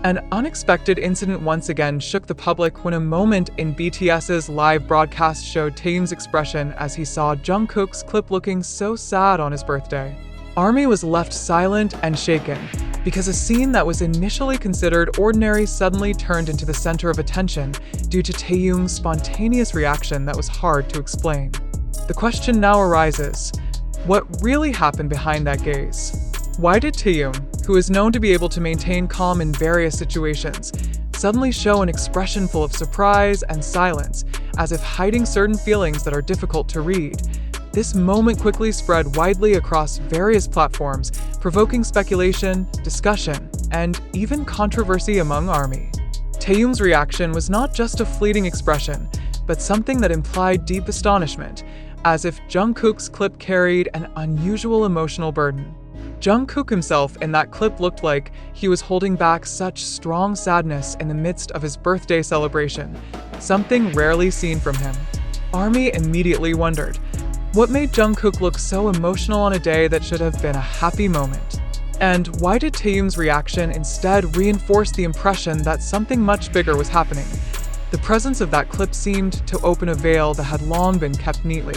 An unexpected incident once again shook the public when a moment in BTS's live broadcast showed Taehyung's expression as he saw Jungkook's clip looking so sad on his birthday. ARMY was left silent and shaken because a scene that was initially considered ordinary suddenly turned into the center of attention due to Taehyung's spontaneous reaction that was hard to explain. The question now arises, what really happened behind that gaze? Why did Taehyung, who is known to be able to maintain calm in various situations, suddenly show an expression full of surprise and silence, as if hiding certain feelings that are difficult to read? This moment quickly spread widely across various platforms, provoking speculation, discussion, and even controversy among ARMY. Taehyung's reaction was not just a fleeting expression, but something that implied deep astonishment, as if Jungkook's clip carried an unusual emotional burden. Jungkook himself in that clip looked like he was holding back such strong sadness in the midst of his birthday celebration, something rarely seen from him. ARMY immediately wondered, what made Jungkook look so emotional on a day that should have been a happy moment? And why did Taehyung's reaction instead reinforce the impression that something much bigger was happening? The presence of that clip seemed to open a veil that had long been kept neatly.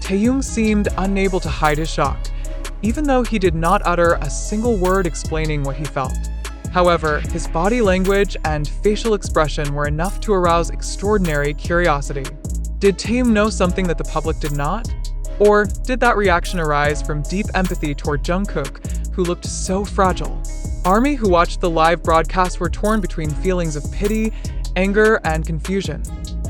Taehyung seemed unable to hide his shock, even though he did not utter a single word explaining what he felt. However, his body language and facial expression were enough to arouse extraordinary curiosity. Did Taehyung know something that the public did not? Or did that reaction arise from deep empathy toward Jungkook, who looked so fragile? ARMY who watched the live broadcast were torn between feelings of pity, anger, and confusion.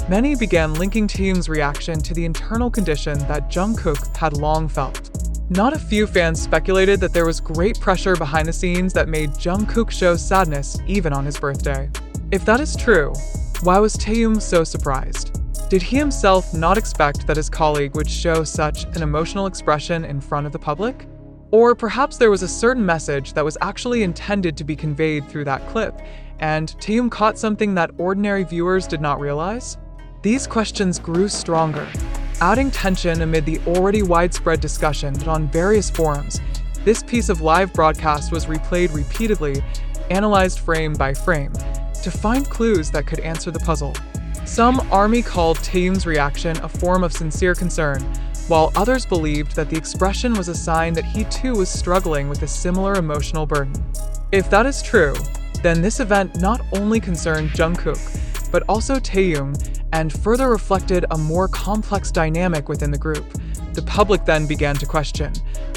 Many began linking Taehyung's reaction to the internal condition that Jungkook had long felt. Not a few fans speculated that there was great pressure behind the scenes that made Jungkook show sadness even on his birthday. If that is true, why was Taehyung so surprised? Did he himself not expect that his colleague would show such an emotional expression in front of the public? Or perhaps there was a certain message that was actually intended to be conveyed through that clip, and Taehyung caught something that ordinary viewers did not realize? These questions grew stronger, adding tension amid the already widespread discussion on various forums. This piece of live broadcast was replayed repeatedly, analyzed frame by frame, to find clues that could answer the puzzle. Some ARMY called Taehyung's reaction a form of sincere concern, while others believed that the expression was a sign that he too was struggling with a similar emotional burden. If that is true, then this event not only concerned Jungkook, but also Taehyung, and further reflected a more complex dynamic within the group. The public then began to question,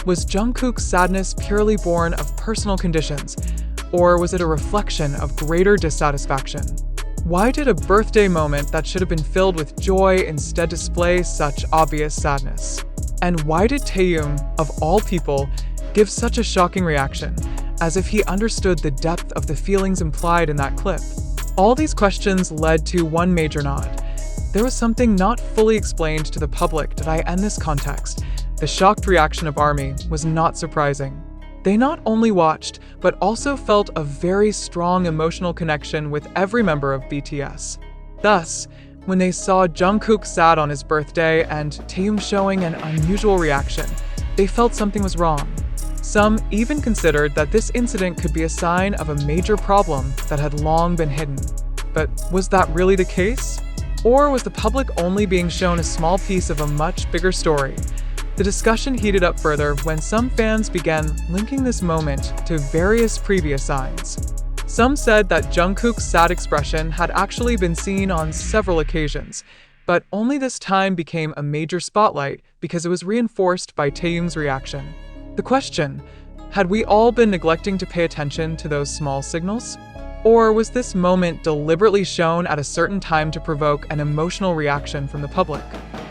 was Jungkook's sadness purely born of personal conditions, or was it a reflection of greater dissatisfaction? Why did a birthday moment that should have been filled with joy instead display such obvious sadness? And why did Taehyung, of all people, give such a shocking reaction, as if he understood the depth of the feelings implied in that clip? All these questions led to one major nod. There was something not fully explained to the public. Did I end this context? The shocked reaction of ARMY was not surprising. They not only watched, but also felt a very strong emotional connection with every member of BTS. Thus, when they saw Jungkook sad on his birthday and Taehyung showing an unusual reaction, they felt something was wrong. Some even considered that this incident could be a sign of a major problem that had long been hidden. But was that really the case? Or was the public only being shown a small piece of a much bigger story? The discussion heated up further when some fans began linking this moment to various previous signs. Some said that Jungkook's sad expression had actually been seen on several occasions, but only this time became a major spotlight because it was reinforced by Taehyung's reaction. The question, had we all been neglecting to pay attention to those small signals? Or was this moment deliberately shown at a certain time to provoke an emotional reaction from the public?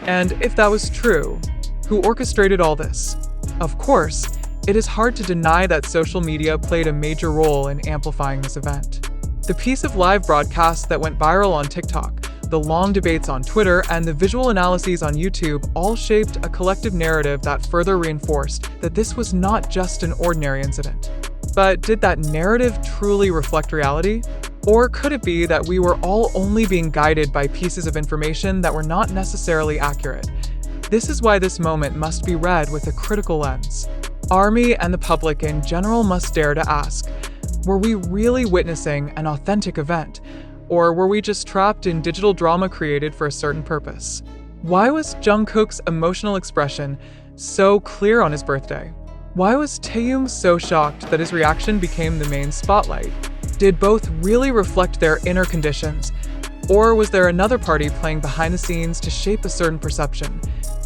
And if that was true, who orchestrated all this? Of course, it is hard to deny that social media played a major role in amplifying this event. The piece of live broadcast that went viral on TikTok, the long debates on Twitter, and the visual analyses on YouTube all shaped a collective narrative that further reinforced that this was not just an ordinary incident. But did that narrative truly reflect reality? Or could it be that we were all only being guided by pieces of information that were not necessarily accurate? This is why this moment must be read with a critical lens. ARMY and the public in general must dare to ask, Were we really witnessing an authentic event, or were we just trapped in digital drama created for a certain purpose? Why was Jungkook's emotional expression so clear on his birthday? Why was Taehyung so shocked that his reaction became the main spotlight? Did both really reflect their inner conditions, or was there another party playing behind the scenes to shape a certain perception?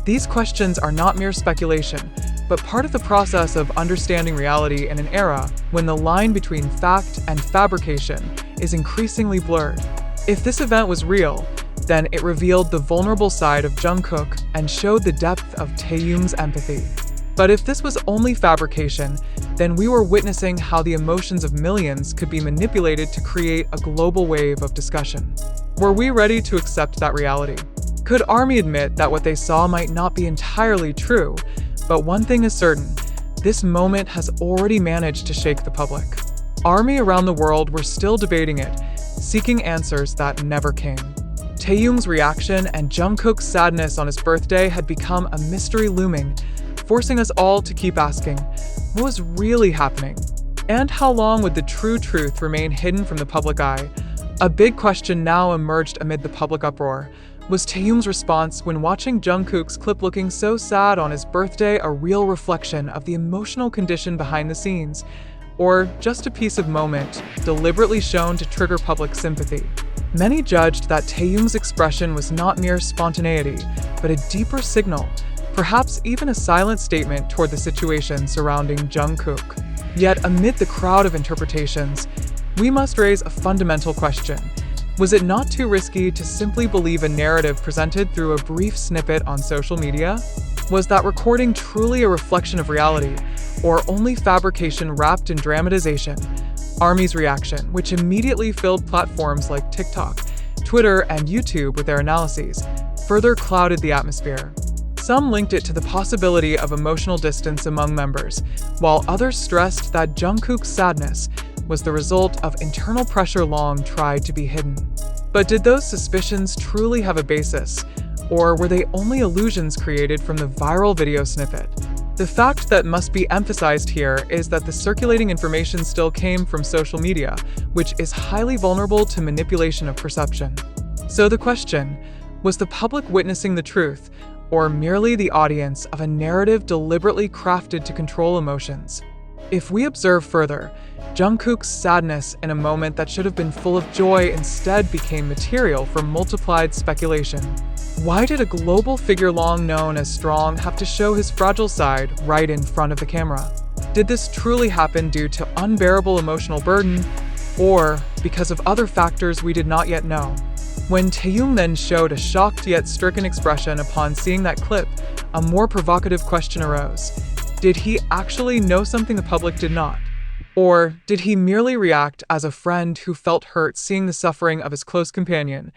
These questions are not mere speculation, but part of the process of understanding reality in an era when the line between fact and fabrication is increasingly blurred. If this event was real, then it revealed the vulnerable side of Jungkook and showed the depth of Taehyung's empathy. But if this was only fabrication, then we were witnessing how the emotions of millions could be manipulated to create a global wave of discussion. Were we ready to accept that reality? Could ARMY admit that what they saw might not be entirely true? But one thing is certain, this moment has already managed to shake the public. ARMY around the world were still debating it, seeking answers that never came. Taehyung's reaction and Jungkook's sadness on his birthday had become a mystery looming, forcing us all to keep asking, what was really happening? And how long would the true truth remain hidden from the public eye? A big question now emerged amid the public uproar. Was Taehyung's response when watching Jungkook's clip looking so sad on his birthday a real reflection of the emotional condition behind the scenes? Or just a piece of moment deliberately shown to trigger public sympathy? Many judged that Taehyung's expression was not mere spontaneity, but a deeper signal, perhaps even a silent statement toward the situation surrounding Jungkook. Yet amid the crowd of interpretations, we must raise a fundamental question. Was it not too risky to simply believe a narrative presented through a brief snippet on social media? Was that recording truly a reflection of reality, or only fabrication wrapped in dramatization? ARMY's reaction, which immediately filled platforms like TikTok, Twitter, and YouTube with their analyses, further clouded the atmosphere. Some linked it to the possibility of emotional distance among members, while others stressed that Jungkook's sadness was the result of internal pressure long tried to be hidden. But did those suspicions truly have a basis, or were they only illusions created from the viral video snippet? The fact that must be emphasized here is that the circulating information still came from social media, which is highly vulnerable to manipulation of perception. So the question, was the public witnessing the truth, or merely the audience of a narrative deliberately crafted to control emotions? If we observe further, Jungkook's sadness in a moment that should have been full of joy instead became material for multiplied speculation. Why did a global figure long known as strong have to show his fragile side right in front of the camera? Did this truly happen due to unbearable emotional burden, or because of other factors we did not yet know? When Taehyung then showed a shocked yet stricken expression upon seeing that clip, a more provocative question arose. Did he actually know something the public did not? Or did he merely react as a friend who felt hurt seeing the suffering of his close companion?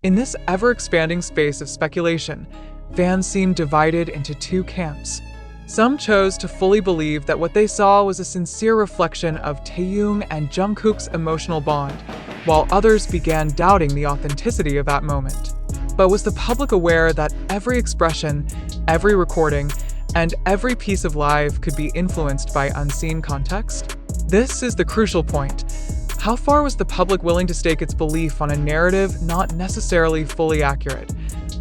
In this ever-expanding space of speculation, fans seemed divided into two camps. Some chose to fully believe that what they saw was a sincere reflection of Taehyung and Jungkook's emotional bond, while others began doubting the authenticity of that moment. But was the public aware that every expression, every recording, and every piece of live could be influenced by unseen context? This is the crucial point. How far was the public willing to stake its belief on a narrative not necessarily fully accurate?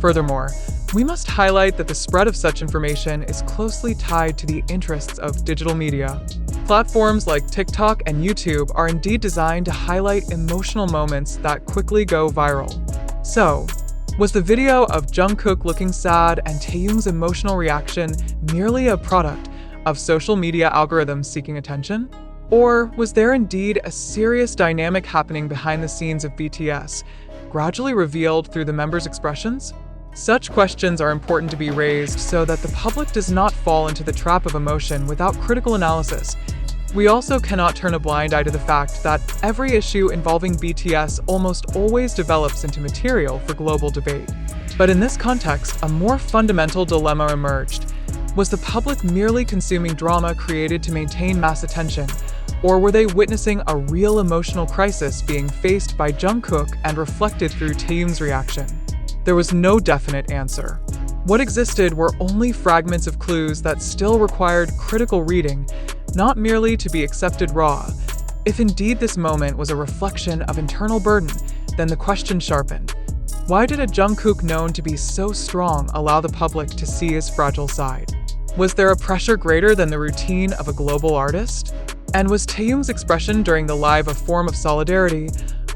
Furthermore, we must highlight that the spread of such information is closely tied to the interests of digital media. Platforms like TikTok and YouTube are indeed designed to highlight emotional moments that quickly go viral. So, was the video of Jungkook looking sad and Taehyung's emotional reaction merely a product of social media algorithms seeking attention? Or was there indeed a serious dynamic happening behind the scenes of BTS, gradually revealed through the members' expressions? Such questions are important to be raised so that the public does not fall into the trap of emotion without critical analysis. We also cannot turn a blind eye to the fact that every issue involving BTS almost always develops into material for global debate. But in this context, a more fundamental dilemma emerged. Was the public merely consuming drama created to maintain mass attention, or were they witnessing a real emotional crisis being faced by Jungkook and reflected through Taehyung's reaction? There was no definite answer. What existed were only fragments of clues that still required critical reading, not merely to be accepted raw. If indeed this moment was a reflection of internal burden, then the question sharpened. Why did a Jungkook known to be so strong allow the public to see his fragile side? Was there a pressure greater than the routine of a global artist? And was Taehyung's expression during the live a form of solidarity,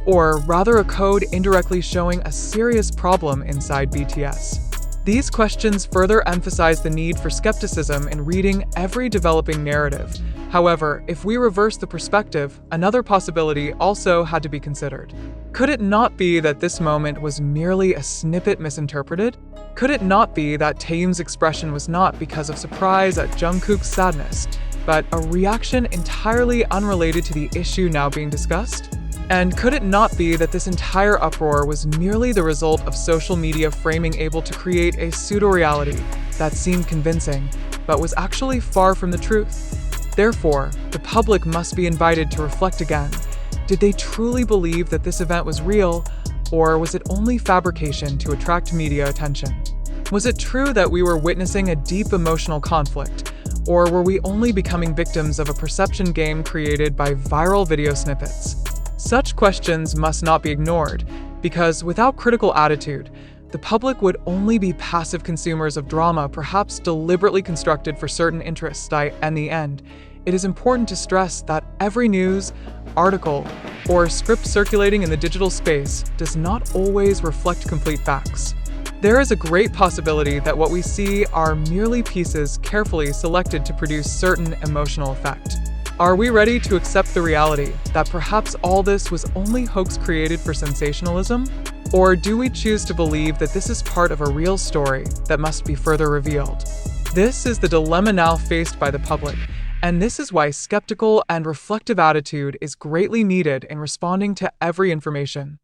or rather a code indirectly showing a serious problem inside BTS? These questions further emphasize the need for skepticism in reading every developing narrative. However, if we reverse the perspective, another possibility also had to be considered. Could it not be that this moment was merely a snippet misinterpreted? Could it not be that Taehyung's expression was not because of surprise at Jungkook's sadness, but a reaction entirely unrelated to the issue now being discussed? And could it not be that this entire uproar was merely the result of social media framing able to create a pseudo-reality that seemed convincing, but was actually far from the truth? Therefore, the public must be invited to reflect again. Did they truly believe that this event was real, or was it only fabrication to attract media attention? Was it true that we were witnessing a deep emotional conflict, or were we only becoming victims of a perception game created by viral video snippets? Such questions must not be ignored, because without critical attitude, the public would only be passive consumers of drama perhaps deliberately constructed for certain interests. In the end, it is important to stress that every news, article, or script circulating in the digital space does not always reflect complete facts. There is a great possibility that what we see are merely pieces carefully selected to produce certain emotional effect. Are we ready to accept the reality that perhaps all this was only hoax created for sensationalism? Or do we choose to believe that this is part of a real story that must be further revealed? This is the dilemma now faced by the public, and this is why skeptical and reflective attitude is greatly needed in responding to every information.